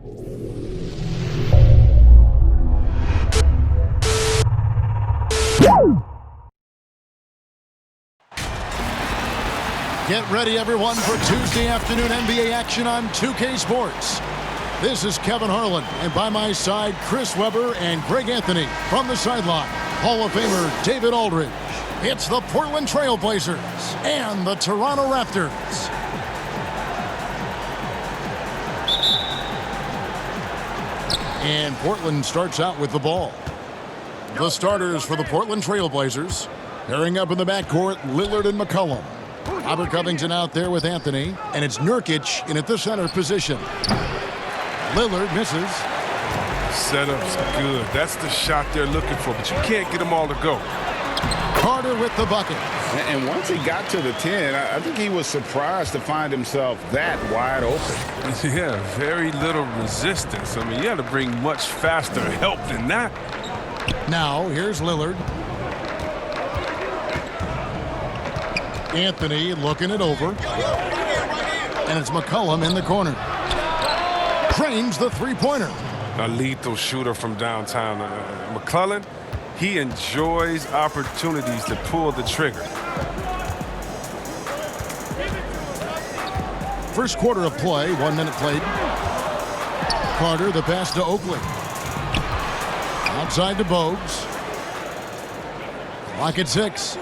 Get ready, everyone, for Tuesday afternoon NBA action on 2K Sports. This is Kevin Harlan, and by my side, Chris Webber and Greg Anthony. From the sideline, Hall of Famer David Aldridge. It's the Portland Trail Blazers and the Toronto Raptors. And Portland starts out with the ball. The starters for the Portland Trail Blazers. Pairing up in the backcourt, Lillard and McCollum. Robert Covington out there with Anthony, and it's Nurkic in at the center position. Lillard misses. Setup's good. That's the shot they're looking for, but you can't get them all to go. Carter with the bucket. And once he got to the 10, I think he was surprised to find himself that wide open. Yeah, very little resistance. I mean, you had to bring much faster help than that. Now, here's Lillard. Anthony looking it over. And it's McCollum in the corner. Trains the three-pointer. A lethal shooter from downtown. McClellan, he enjoys opportunities to pull the trigger. First quarter of play, 1 minute played. Carter, the pass to Oakley. Outside to Bogues. Clock at 6.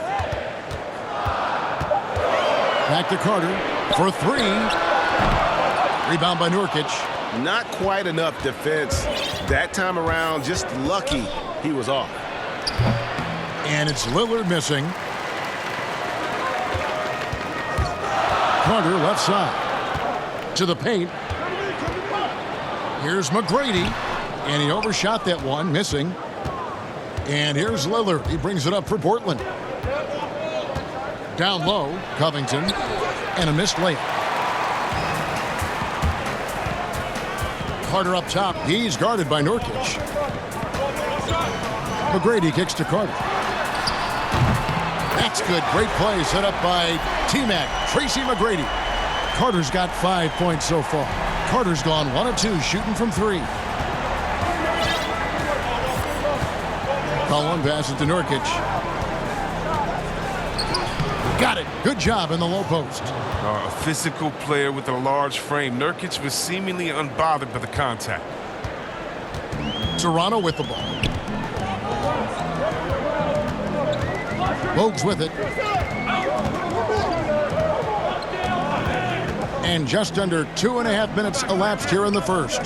Back to Carter for 3. Rebound by Nurkic. Not quite enough defense that time around. Just lucky he was off. And it's Lillard missing. Carter left side. To the paint. Here's McGrady. And he overshot that one, missing. And here's Lillard. He brings it up for Portland. Down low, Covington. And a missed layup. Carter up top. He's guarded by Nurkic. McGrady kicks to Carter. That's good. Great play set up by T-Mac. Tracy McGrady. Carter's got 5 points so far. Carter's gone 1 of 2 shooting from 3. Collin passes to Nurkic. Got it. Good job in the low post. A physical player with a large frame. Nurkic was seemingly unbothered by the contact. Toronto with the ball. Bogues with it. And just under 2.5 minutes elapsed here in the first.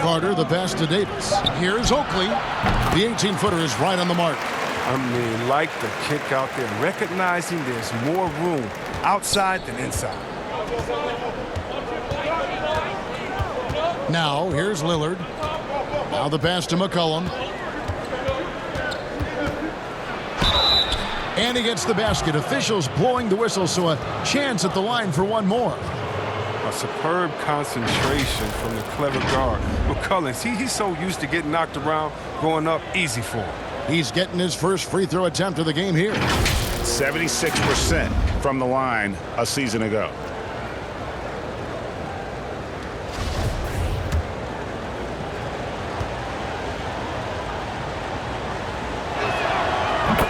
Carter, the pass to Davis. Here's Oakley. The 18-footer is right on the mark. I mean, like the kick out there, recognizing there's more room outside than inside. Now, here's Lillard. Now the pass to McCollum. And he gets the basket. Officials blowing the whistle, so a chance at the line for one more. A superb concentration from the clever guard. McCullum, he's so used to getting knocked around, going up easy for him. He's getting his first free throw attempt of the game here. 76% from the line a season ago.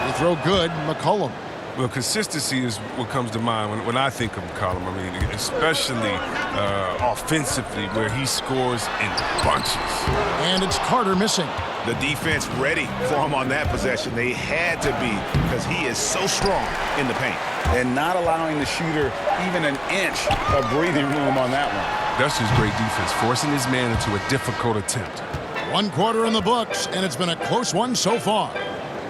They throw good. McCollum. Well, consistency is what comes to mind when I think of McCollum. I mean, especially offensively, where he scores in bunches. And it's Carter missing. The defense ready for him on that possession. They had to be, because he is so strong in the paint. And not allowing the shooter even an inch of breathing room on that one. That's just great defense, forcing his man into a difficult attempt. 1 quarter in the books, and it's been a close one so far.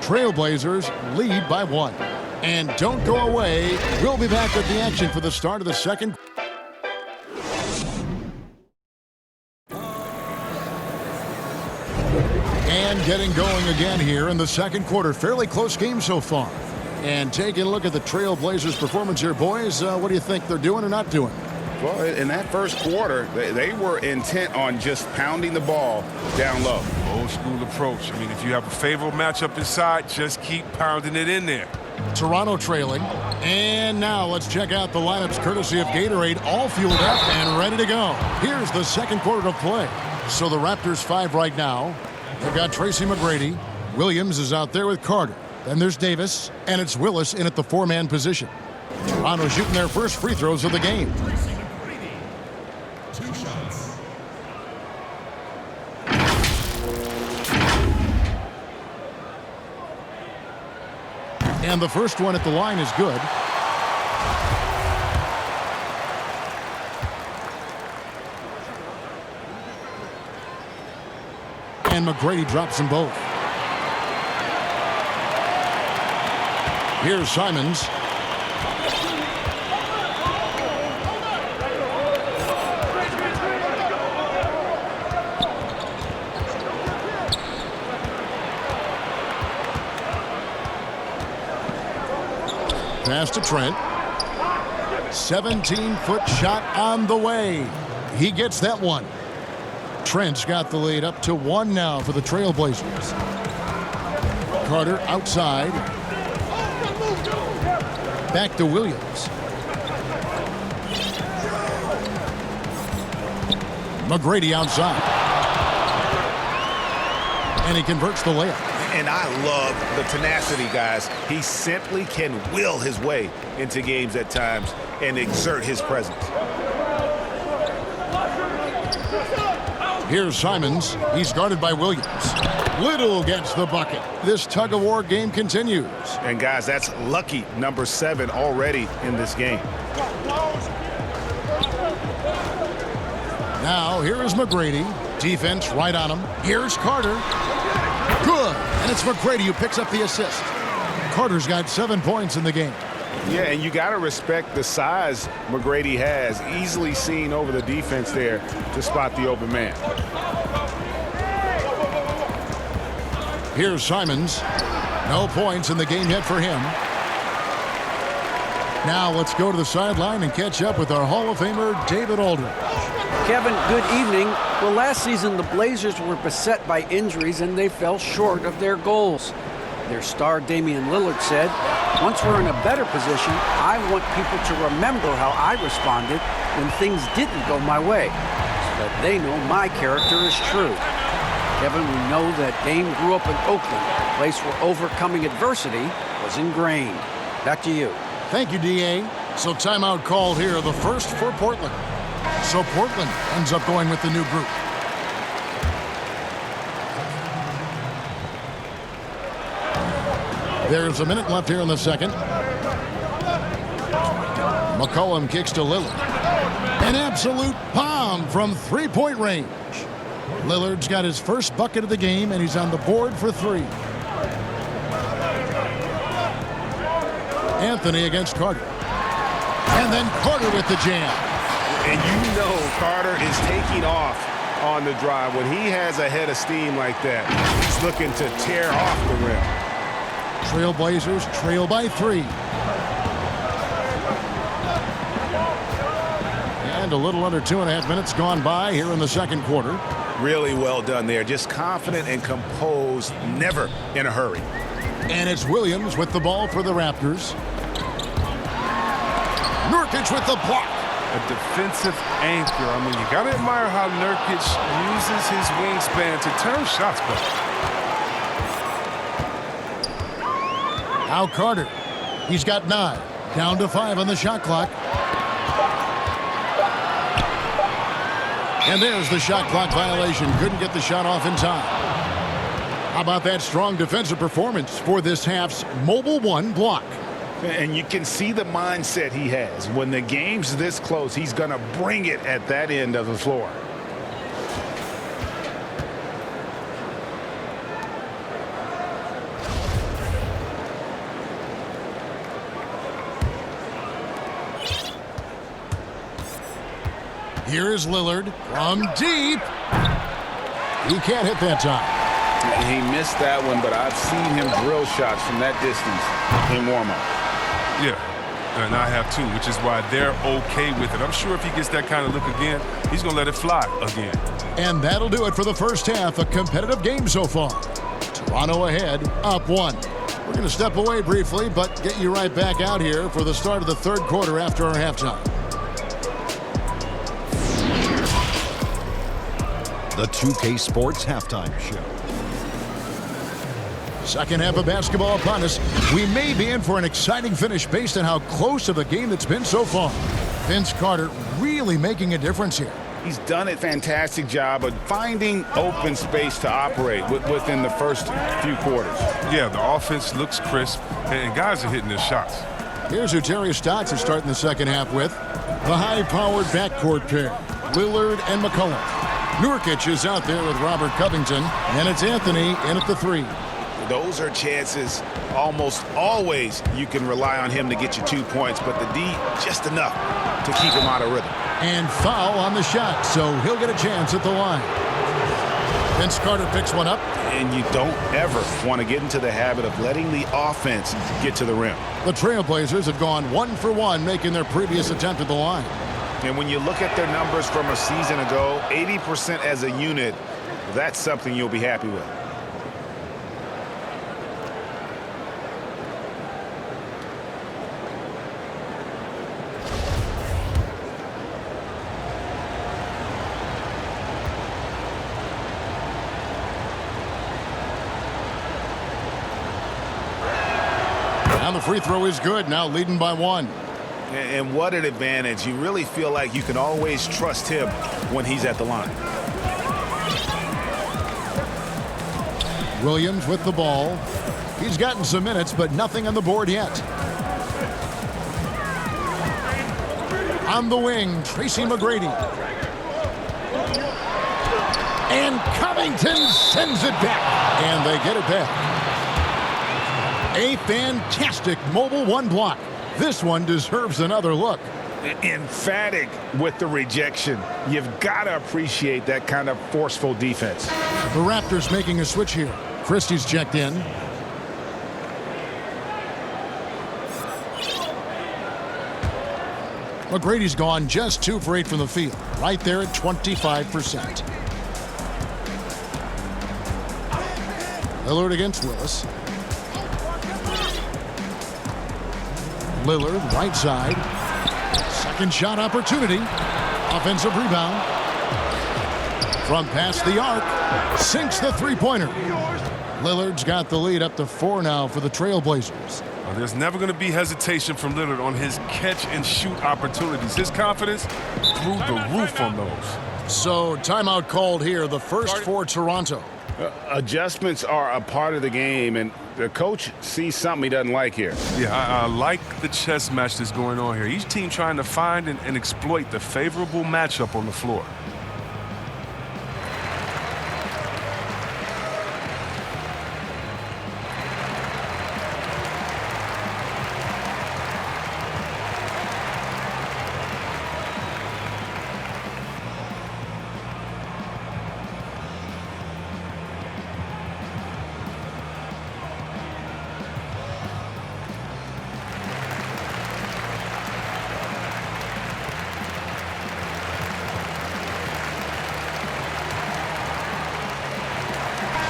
Trailblazers lead by 1. And don't go away. We'll be back with the action for the start of the second. And getting going again here in the second quarter. Fairly close game so far. And taking a look at the Trailblazers' performance here, boys. What do you think they're doing or not doing? Well, in that first quarter, they were intent on just pounding the ball down low. Old school approach. I mean, if you have a favorable matchup inside, just keep pounding it in there. Toronto trailing. And now let's check out the lineups courtesy of Gatorade, all fueled up and ready to go. Here's the second quarter of play. So the Raptors 5 right now. They've got Tracy McGrady. Williams is out there with Carter. Then there's Davis, and it's Willis in at the four-man position. Toronto shooting their first free throws of the game. And the first one at the line is good. And McGrady drops them both. Here's Simons. Pass to Trent. 17-foot shot on the way. He gets that one. Trent's got the lead up to 1 now for the Trailblazers. Carter outside. Back to Williams. McGrady outside. And he converts the layup. And I love the tenacity, guys. He simply can will his way into games at times and exert his presence. Here's Simons. He's guarded by Williams. Little gets the bucket. This tug-of-war game continues. And, guys, that's lucky number 7 already in this game. Now, here is McGrady. Defense right on him. Here's Carter. Good. And it's McGrady who picks up the assist. Carter's got 7 points in the game. Yeah, and you got to respect the size McGrady has. Easily seen over the defense there to spot the open man. Here's Simons. No points in the game yet for him. Now let's go to the sideline and catch up with our Hall of Famer, David Aldridge. Kevin, good evening. Well, last season the Blazers were beset by injuries and they fell short of their goals. Their star Damian Lillard said, "Once we're in a better position, I want people to remember how I responded when things didn't go my way, so that they know my character is true." Kevin, we know that Dame grew up in Oakland, a place where overcoming adversity was ingrained. Back to you. Thank you, D.A. So timeout called here, the first for Portland. So Portland ends up going with the new group. There's a minute left here in the second. McCollum kicks to Lillard. An absolute bomb from three-point range. Lillard's got his first bucket of the game, and he's on the board for 3. Anthony against Carter. And then Carter with the jam. And you know Carter is taking off on the drive. When he has a head of steam like that, he's looking to tear off the rim. Trailblazers trail by 3. And a little under 2.5 minutes gone by here in the second quarter. Really well done there. Just confident and composed, never in a hurry. And it's Williams with the ball for the Raptors. Nurkic with the block. A defensive anchor. I mean, you got to admire how Nurkic uses his wingspan to turn shots better. Now Carter. He's got 9. Down to 5 on the shot clock. And there's the shot clock violation. Couldn't get the shot off in time. How about that strong defensive performance for this half's Mobile 1 block? And you can see the mindset he has. When the game's this close, he's going to bring it at that end of the floor. Here is Lillard from deep. He can't hit that time. He missed that one, but I've seen him drill shots from that distance in warm-up. Yeah, and I have too, which is why they're okay with it. I'm sure if he gets that kind of look again, he's going to let it fly again. And that'll do it for the first half. A competitive game so far. Toronto ahead, up 1. We're Going to step away briefly, but get you right back out here for the start of the third quarter after our halftime. The 2K Sports Halftime Show. Second half of basketball upon us. We may be in for an exciting finish based on how close of a game it's been so far. Vince Carter really making a difference here. He's done a fantastic job of finding open space to operate within the first few quarters. Yeah, the offense looks crisp, and guys are hitting their shots. Here's who Terry Stotts is starting the second half with. The high-powered backcourt pair, Lillard and McCollum. Nurkic is out there with Robert Covington, and it's Anthony in at the three. Those are chances almost always you can rely on him to get you 2 points, but the D just enough to keep him out of rhythm. And foul on the shot, so he'll get a chance at the line. Vince Carter picks one up. And you don't ever want to get into the habit of letting the offense get to the rim. The Trailblazers have gone 1 for 1, making their previous attempt at the line. And when you look at their numbers from a season ago, 80% as a unit, that's something you'll be happy with. And the free throw is good, now leading by 1. And what an advantage. You really feel like you can always trust him when he's at the line. Williams with the ball. He's gotten some minutes, but nothing on the board yet. On the wing, Tracy McGrady. And Covington sends it back. And they get it back. A fantastic mobile one block. This one deserves another look. Emphatic with the rejection. You've got to appreciate that kind of forceful defense. The Raptors making a switch here. Christie's checked in. McGrady's gone just 2 for 8 from the field. Right there at 25%. Lillard against Willis. Lillard, right side. Second shot opportunity. Offensive rebound. From past the arc. Sinks the three-pointer. Lillard's got the lead up to 4 now for the Trailblazers. Well, there's never going to be hesitation from Lillard on his catch-and-shoot opportunities. His confidence through the roof on those. So, timeout called here, the first for Toronto. Adjustments are a part of the game, and the coach sees something he doesn't like here. Yeah, I like the chess match that's going on here. Each team trying to find and exploit the favorable matchup on the floor.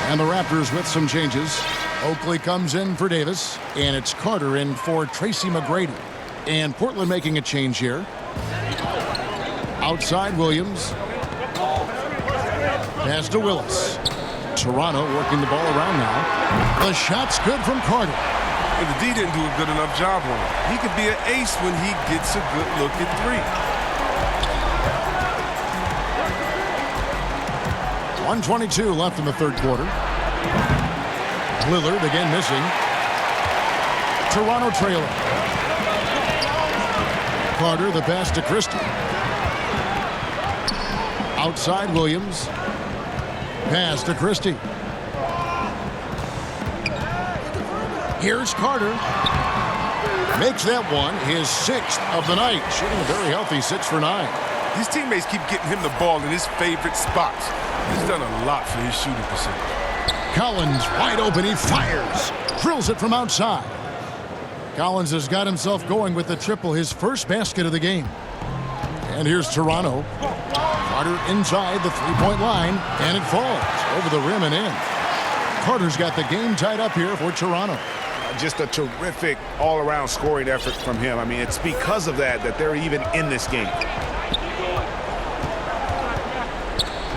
And the Raptors with some changes. Oakley comes in for Davis, and it's Carter in for Tracy McGrady. And Portland making a change here. Outside Williams. Pass to Willis. Toronto working the ball around now. The shot's good from Carter. And the D didn't do a good enough job on him. He could be an ace when he gets a good look at three. 1:22 left in the third quarter. Lillard again missing. Toronto trailer. Carter the pass to Christie. Outside Williams. Pass to Christie. Here's Carter. Makes that one his 6th of the night. Shooting a very healthy 6 for 9. His teammates keep getting him the ball in his favorite spots. He's done a lot for his shooting percentage. Collins wide open. He fires. Drills it from outside. Collins has got himself going with the triple, his first basket of the game. And here's Toronto. Carter inside the three-point line, and it falls over the rim and in. Carter's got the game tied up here for Toronto. just a terrific all-around scoring effort from him. I mean, it's because of that they're even in this game.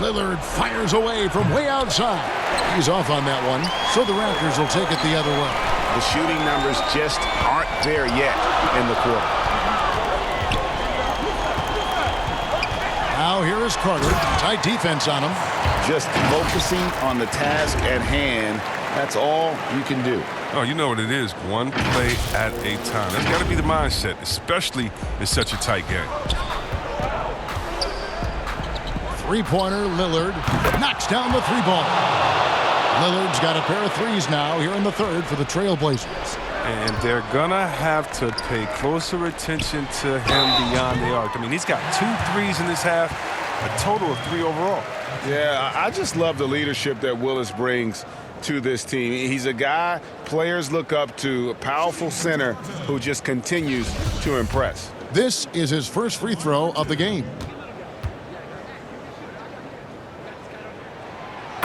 Lillard fires away from way outside. He's off on that one, so the Raptors will take it the other way. The shooting numbers just aren't there yet in the quarter. Now here is Carter. Tight defense on him. Just focusing on the task at hand. That's all you can do. Oh, you know what it is. One play at a time. That's got to be the mindset, especially in such a tight game. Three-pointer, Lillard knocks down the three ball. Lillard's got a pair of threes now here in the third for the Trailblazers. And they're going to have to pay closer attention to him beyond the arc. I mean, he's got 2 threes in this half, a total of 3 overall. Yeah, I just love the leadership that Willis brings to this team. He's a guy players look up to, a powerful center who just continues to impress. This is his first free throw of the game.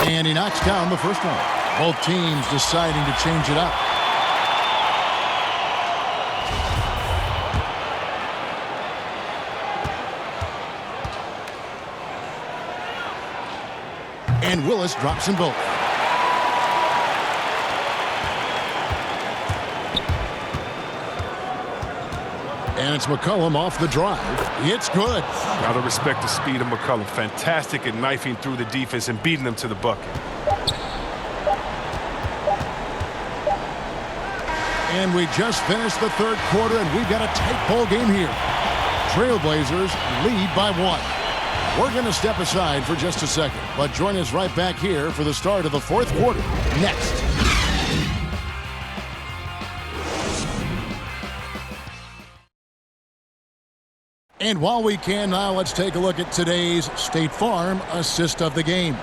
And he knocks down the first one. Both teams deciding to change it up. And Willis drops them both. And it's McCollum off the drive. It's good. Gotta respect the speed of McCollum. Fantastic at knifing through the defense and beating them to the bucket. And we just finished the third quarter, and we've got a tight ball game here. Trailblazers lead by 1. We're going to step aside for just a second, but join us right back here for the start of the fourth quarter next. And while we can now, let's take a look at today's State Farm assist of the game.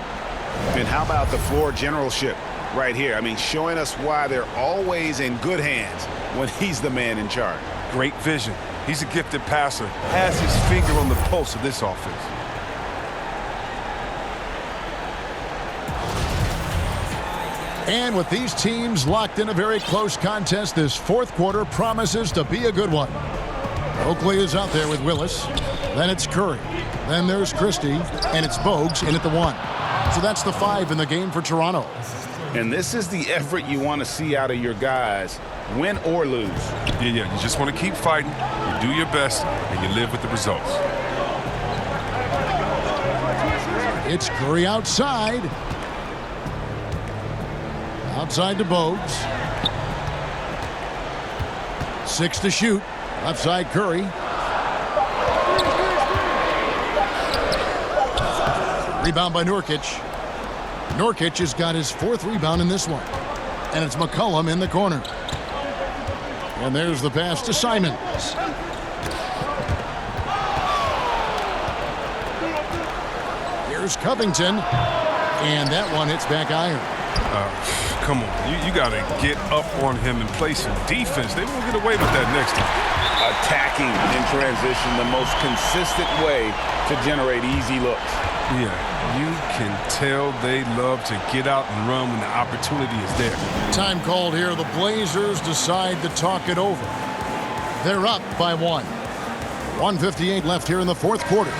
And how about the floor generalship right here? I mean, showing us why they're always in good hands when he's the man in charge. Great vision. He's a gifted passer. Has his finger on the pulse of this offense. And with these teams locked in a very close contest, this fourth quarter promises to be a good one. Oakley is out there with Willis. Then it's Curry. Then there's Christie. And it's Bogues in at the 1. So that's the 5 in the game for Toronto. And this is the effort you want to see out of your guys, win or lose. Yeah, you just want to keep fighting. You do your best, and you live with the results. It's Curry outside. Outside to Bogues. 6 to shoot. Left side Curry. Rebound by Nurkic. Nurkic has got his 4th rebound in this one. And it's McCollum in the corner. And there's the pass to Simons. Here's Covington. And that one hits back iron. Come on, you got to get up on him and play some defense. They won't get away with that next time. Attacking in transition, the most consistent way to generate easy looks. Yeah, you can tell they love to get out and run when the opportunity is there. Time called here. The Blazers decide to talk it over. They're up by 1. 1:58 left here in the fourth quarter.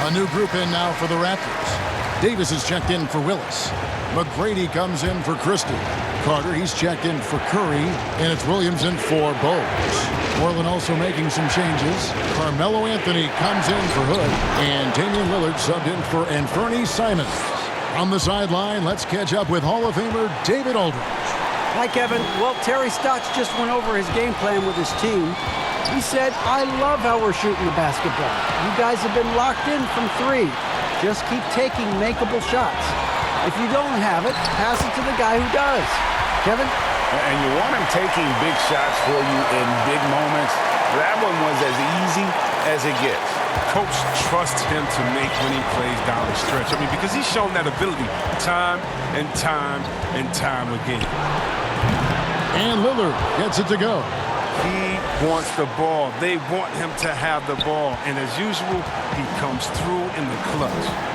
A new group in now for the Raptors. Davis is checked in for Willis. McGrady comes in for Christie. Carter, he's checked in for Curry. And it's Williams in for Bogues. Portland also making some changes. Carmelo Anthony comes in for Hood. And Damian Lillard subbed in for Anthony Simons. On the sideline, let's catch up with Hall of Famer David Aldridge. Hi, Kevin. Well, Terry Stotts just went over his game plan with his team. He said, I love how we're shooting the basketball. You guys have been locked in from 3. Just keep taking makeable shots. If you don't have it, pass it to the guy who does. Kevin? And you want him taking big shots for you in big moments. That one was as easy as it gets. Coach trusts him to make winning plays down the stretch. I mean, because he's shown that ability time and time and time again. And Lillard gets it to go. He wants the ball. They want him to have the ball. And as usual, he comes through in the clutch.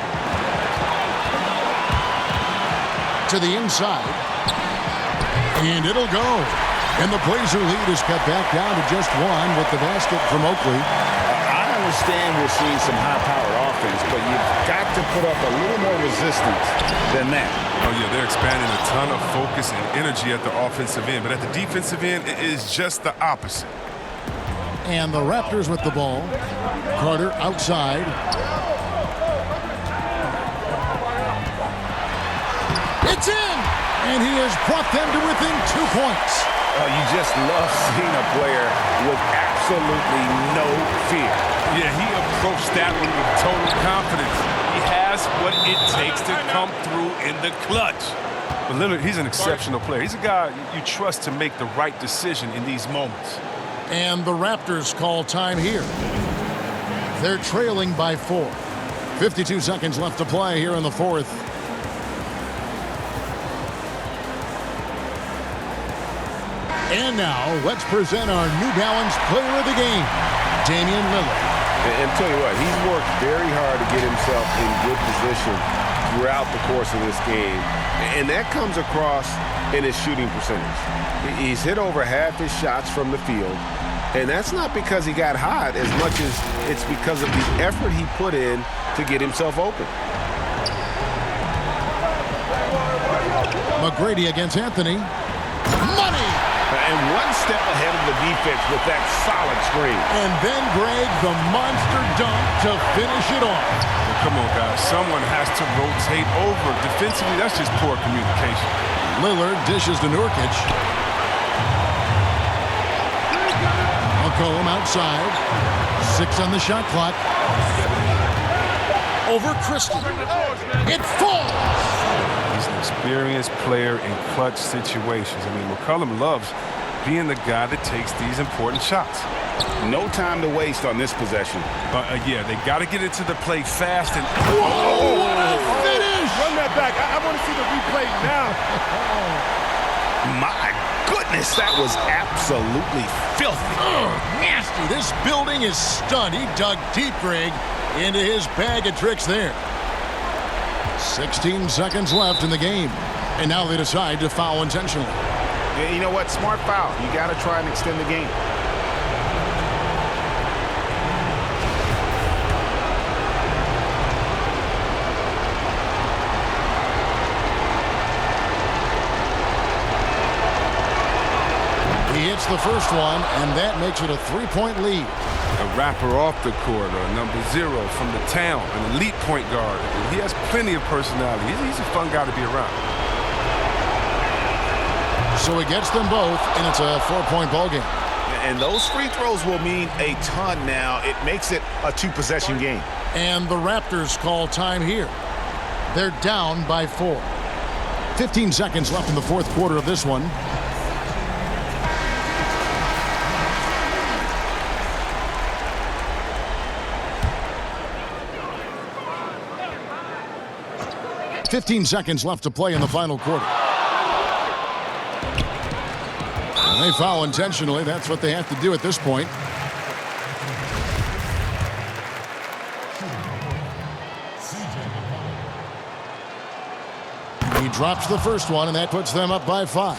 To the inside. And it'll go. And the Blazer lead is cut back down to just one with the basket from Oakley. I understand we're seeing some high-powered offense, but you've got to put up a little more resistance than that. Oh, yeah, they're expanding a ton of focus and energy at the offensive end, but at the defensive end, it is just the opposite. And the Raptors with the ball. Carter outside. It's in! And he has brought them to within 2 points. You just love seeing a player with absolutely no fear. Yeah, he approached that one with total confidence. He has what it takes to come through in the clutch. But Lillard, he's an exceptional player. He's a guy you trust to make the right decision in these moments. And the Raptors call time here. They're trailing by 4. 52 seconds left to play here in the fourth. And now, let's present our New Balance player of the game, Damian Lillard. And tell you what, he's worked very hard to get himself in good position throughout the course of this game. And that comes across in his shooting percentage. He's hit over half his shots from the field. And that's not because he got hot as much as it's because of the effort he put in to get himself open. McGrady against Anthony. Money! And one step ahead of the defense with that solid screen. And then Greg, the monster dunk to finish it off. Well, come on, guys. Someone has to rotate over. Defensively, that's just poor communication. Lillard dishes to Nurkic. McCollum outside. 6 on the shot clock. Over Christie. It falls! He's an experienced player in clutch situations. I mean, McCollum loves being the guy that takes these important shots. No time to waste on this possession. Yeah, they got to get into the play fast. And Whoa, what a finish! Run that back. I want to see the replay now. My goodness, that was absolutely filthy. Nasty. This building is stunned. He dug deep, Greg, into his bag of tricks there. 16 seconds left in the game. And now they decide to foul intentionally. Yeah, you know what? Smart foul. You got to try and extend the game. He hits the first one, and that makes it a 3-point lead. A rapper off the court, or number 0 from the town, an elite point guard. He has plenty of personality. He's a fun guy to be around. So he gets them both, and it's a 4-point ball game. And those free throws will mean a ton now. It makes it a 2-possession game. And the Raptors call time here. They're down by 4. 15 seconds left in the fourth quarter of this one. .15 seconds left to play in the final quarter. And they foul intentionally. That's what they have to do at this point. He drops the first one, and that puts them up by 5.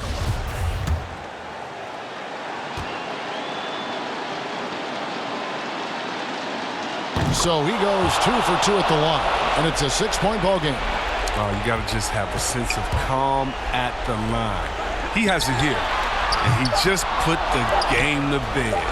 So he goes 2 for 2 at the line, and it's a 6-point ball game. Oh, you got to just have a sense of calm at the line. He has it here, and he just put the game to bed.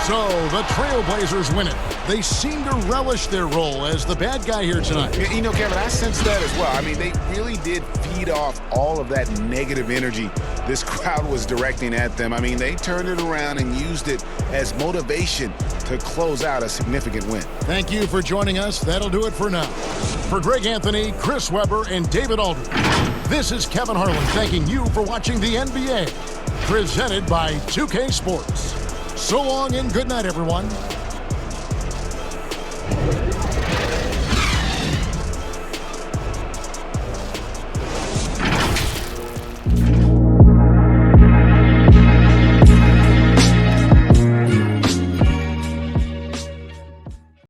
So the Trailblazers win it. They seem to relish their role as the bad guy here tonight. You know, Kevin, I sense that as well. I mean, they really did feed off all of that negative energy this crowd was directing at them. I mean, they turned it around and used it as motivation to close out a significant win. Thank you for joining us. That'll do it for now. For Greg Anthony, Chris Webber, and David Aldridge, this is Kevin Harlan thanking you for watching the NBA, presented by 2K Sports. So long and good night, everyone.